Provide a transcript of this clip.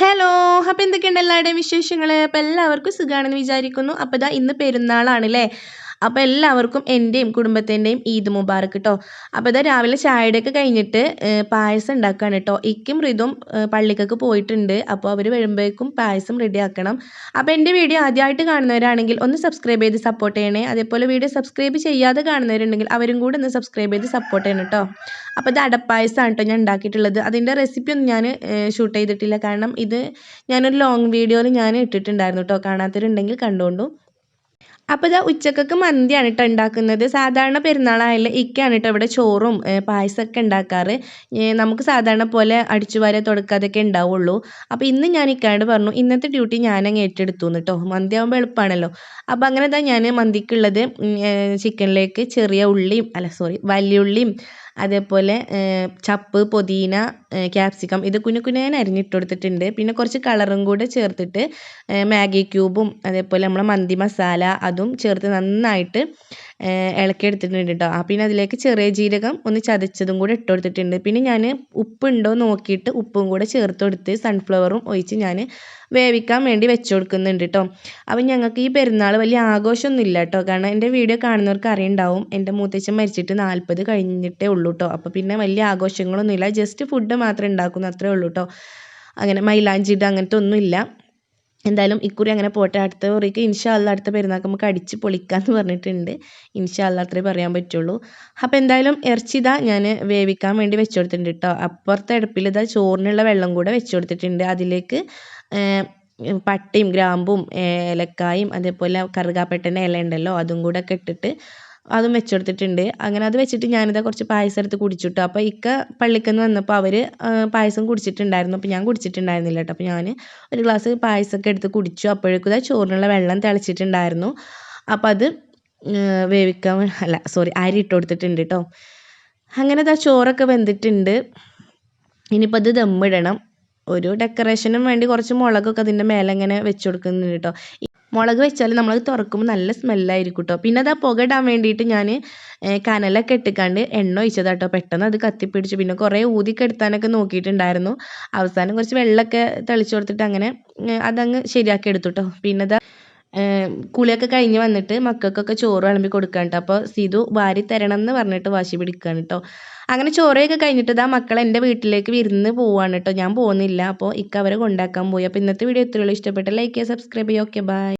Hello. അപ്പോൾ എന്തൊക്കെയുണ്ട് എല്ലാവരുടെയും വിശേഷങ്ങൾ? അപ്പോൾ എല്ലാവർക്കും സുഖമാണെന്ന് വിചാരിക്കുന്നു. അപ്പോൾ ഇതാ ഇന്ന് പെരുന്നാളാണല്ലേ. അപ്പോൾ എല്ലാവർക്കും എൻ്റെയും കുടുംബത്തിൻ്റെയും ഈദ് മുബാറക്ക് കേട്ടോ. അപ്പോൾ ഇതാ രാവിലെ ചായയുടെയൊക്കെ കഴിഞ്ഞിട്ട് പായസം ഉണ്ടാക്കുകയാണ് കേട്ടോ. ഇക്കും ഋതും പള്ളിക്കൊക്കെ പോയിട്ടുണ്ട്. അപ്പോൾ അവർ വരുമ്പോഴേക്കും പായസം റെഡിയാക്കണം. അപ്പോൾ എൻ്റെ വീഡിയോ ആദ്യമായിട്ട് കാണുന്നവരാണെങ്കിൽ ഒന്ന് സബ്സ്ക്രൈബ് ചെയ്ത് സപ്പോർട്ട് ചെയ്യണേ. അതേപോലെ വീഡിയോ സബ്സ്ക്രൈബ് ചെയ്യാതെ കാണുന്നവരുണ്ടെങ്കിൽ അവരും കൂടെ ഒന്ന് സബ്സ്ക്രൈബ് ചെയ്ത് സപ്പോർട്ട് ചെയ്യണം കേട്ടോ. അപ്പോൾ ഇത് അടപ്പായസമാണ് കേട്ടോ ഞാൻ ഉണ്ടാക്കിയിട്ടുള്ളത്. അതിൻ്റെ റെസിപ്പി ഒന്നും ഞാൻ ഷൂട്ട് ചെയ്തിട്ടില്ല. കാരണം ഇത് ഞാനൊരു ലോങ് വീഡിയോയിൽ ഞാൻ ഇട്ടിട്ടുണ്ടായിരുന്നു കേട്ടോ. കാണാത്തവരുണ്ടെങ്കിൽ കണ്ടുകൊണ്ടു. അപ്പോൾ ഇതാ ഉച്ചക്കൊക്കെ മന്തിയാണ് കേട്ടോ ഉണ്ടാക്കുന്നത്. സാധാരണ പെരുന്നാളായാലും ഇക്കയാണ് കേട്ടോ ഇവിടെ ചോറും പായസമൊക്കെ ഉണ്ടാക്കാറ്. നമുക്ക് സാധാരണ പോലെ അടിച്ചുവാരുക തുടക്കാതൊക്കെ ഉണ്ടാവുള്ളൂ. അപ്പോൾ ഇന്ന് ഞാൻ ഇക്കായോട് പറഞ്ഞു ഇന്നത്തെ ഡ്യൂട്ടി ഞാനങ്ങ് ഏറ്റെടുത്തു കേട്ടോ. മന്തി ആകുമ്പോൾ എളുപ്പമാണല്ലോ. അപ്പോൾ അങ്ങനെ ഇതാ ഞാൻ മന്തിക്കുള്ളത് ചിക്കനിലേക്ക് വലിയ ഉള്ളിയും അതേപോലെ ചപ്പ്, പുതിന, ക്യാപ്സിക്കം ഇത് കുനുകുനേനെ അരിഞ്ഞിട്ട് കൊടുത്തിട്ടുണ്ട്. പിന്നെ കുറച്ച് കളറും കൂടെ ചേർത്തിട്ട് മാഗി ക്യൂബും അതേപോലെ നമ്മളെ മന്തി മസാല അതും ചേർത്ത് നന്നായിട്ട് ഇളക്കിയെടുത്തിട്ടുണ്ട് കേട്ടോ. പിന്നെ അതിലേക്ക് ചെറിയ ജീരകം ഒന്ന് ചതച്ചതും കൂടെ ഇട്ട് കൊടുത്തിട്ടുണ്ട്. പിന്നെ ഞാൻ ഉപ്പുണ്ടോ നോക്കിയിട്ട് ഉപ്പും കൂടെ ചേർത്ത് കൊടുത്ത് സൺഫ്ലവറും ഒഴിച്ച് ഞാൻ വേവിക്കാൻ വേണ്ടി വെച്ച് കൊടുക്കുന്നുണ്ട് കേട്ടോ. അപ്പം ഞങ്ങൾക്ക് ഈ പെരുന്നാൾ വലിയ ആഘോഷമൊന്നും ഇല്ല കേട്ടോ. കാരണം എൻ്റെ വീഡിയോ കാണുന്നവർക്ക് അറിയുണ്ടാവും എൻ്റെ മൂത്തച്ഛൻ മരിച്ചിട്ട് 40 കഴിഞ്ഞിട്ടേ ഉള്ളൂ കേട്ടോ. അപ്പോൾ പിന്നെ വലിയ ആഘോഷങ്ങളൊന്നുമില്ല. ജസ്റ്റ് ഫുഡ് മാത്രമേ ഉണ്ടാക്കുന്നു അത്രേ ഉള്ളൂ കേട്ടോ. അങ്ങനെ മൈലാഞ്ചി ഇടുക അങ്ങനത്തെ ഒന്നുമില്ല. എന്തായാലും ഇക്കുറി അങ്ങനെ പോട്ടെ. അടുത്ത കുറിക്ക് ഇൻഷാ അല്ലാ അടുത്ത പെരുന്നാൾക്ക് നമുക്ക് അടിച്ച് പൊളിക്കാമെന്ന് പറഞ്ഞിട്ടുണ്ട്. ഇൻഷാ അല്ലാ അത്രേ പറയാൻ പറ്റുള്ളൂ. അപ്പോൾ എന്തായാലും ഇറച്ചി ഇതാ ഞാൻ വേവിക്കാൻ വേണ്ടി വെച്ച് കൊടുത്തിട്ടുണ്ട് കേട്ടോ. അപ്പുറത്തെ അടുപ്പിൽ ഇതാ ചോറിനുള്ള വെള്ളം കൂടെ വെച്ച് കൊടുത്തിട്ടുണ്ട്. അതിലേക്ക് പട്ടയും ഗ്രാമ്പും ഏലക്കായും അതേപോലെ കറുകാപ്പട്ടൻ്റെ ഇല ഉണ്ടല്ലോ അതും കൂടെ ഒക്കെ ഇട്ടിട്ട് അതും വെച്ച് കൊടുത്തിട്ടുണ്ട്. അങ്ങനെ അത് വെച്ചിട്ട് ഞാനിതാ കുറച്ച് പായസം എടുത്ത് കുടിച്ചിട്ടു. അപ്പോൾ ഇക്ക പള്ളിക്കന്ന് വന്നപ്പോൾ അവർ പായസം കുടിച്ചിട്ടുണ്ടായിരുന്നു. അപ്പോൾ ഞാൻ കുടിച്ചിട്ടുണ്ടായിരുന്നില്ല കേട്ടോ. അപ്പോൾ ഞാൻ ഒരു ഗ്ലാസ് പായസമൊക്കെ എടുത്ത് കുടിച്ചു. അപ്പോഴേക്കും ഇതാ ചോറിനുള്ള വെള്ളം തിളച്ചിട്ടുണ്ടായിരുന്നു. അപ്പോൾ അത് അരി ഇട്ട് കൊടുത്തിട്ടുണ്ട് കേട്ടോ. അങ്ങനെ ഇതാ ചോറൊക്കെ വെന്തിട്ടുണ്ട്. ഇനിയിപ്പോൾ അത് ദമ്മിടണം. ഒരു ഡെക്കറേഷനും വേണ്ടി കുറച്ച് മുളകൊക്കെ അതിൻ്റെ മേലെ ഇങ്ങനെ വെച്ച് കൊടുക്കുന്നുണ്ട് കേട്ടോ. മുളക് വെച്ചാൽ നമ്മൾ തുറക്കുമ്പോൾ നല്ല സ്മെല്ലായിരിക്കും കേട്ടോ. പിന്നെ അത് പുക ഇടാൻ വേണ്ടിയിട്ട് ഞാൻ കനലൊക്കെ ഇട്ടിക്കാണ്ട് എണ്ണ ഒഴിച്ചതാണ് കേട്ടോ. പെട്ടെന്ന് അത് കത്തിപ്പിടിച്ചു. പിന്നെ കുറേ ഊതിക്കെടുത്താനൊക്കെ നോക്കിയിട്ടുണ്ടായിരുന്നു. അവസാനം കുറച്ച് വെള്ളമൊക്കെ തെളിച്ച് കൊടുത്തിട്ട് അങ്ങനെ അതങ്ങ് ശരിയാക്കി എടുത്തു കേട്ടോ. പിന്നെ അത് കുളിയൊക്കെ കഴിഞ്ഞ് വന്നിട്ട് മക്കൾക്കൊക്കെ ചോറ് വിളമ്പി കൊടുക്കാൻ കേട്ടോ. അപ്പോൾ സിതു വാരി തരണം എന്ന് പറഞ്ഞിട്ട് വാശി പിടിക്കുകയാണ് കേട്ടോ. അങ്ങനെ ചോറയൊക്കെ കഴിഞ്ഞിട്ട് ഇതാ മക്കൾ എൻ്റെ വീട്ടിലേക്ക് വിരുന്ന് പോവുകയാണ് കേട്ടോ. ഞാൻ പോകുന്നില്ല. അപ്പോൾ ഇക്ക അവരെ കൊണ്ടാക്കാൻ പോയി. അപ്പോൾ ഇന്നത്തെ വീഡിയോ ഇത്രയുള്ളൂ. ഇഷ്ടപ്പെട്ട ലൈക്ക് ചെയ്യുക, സബ്സ്ക്രൈബ് ചെയ്യുക. Okay bye.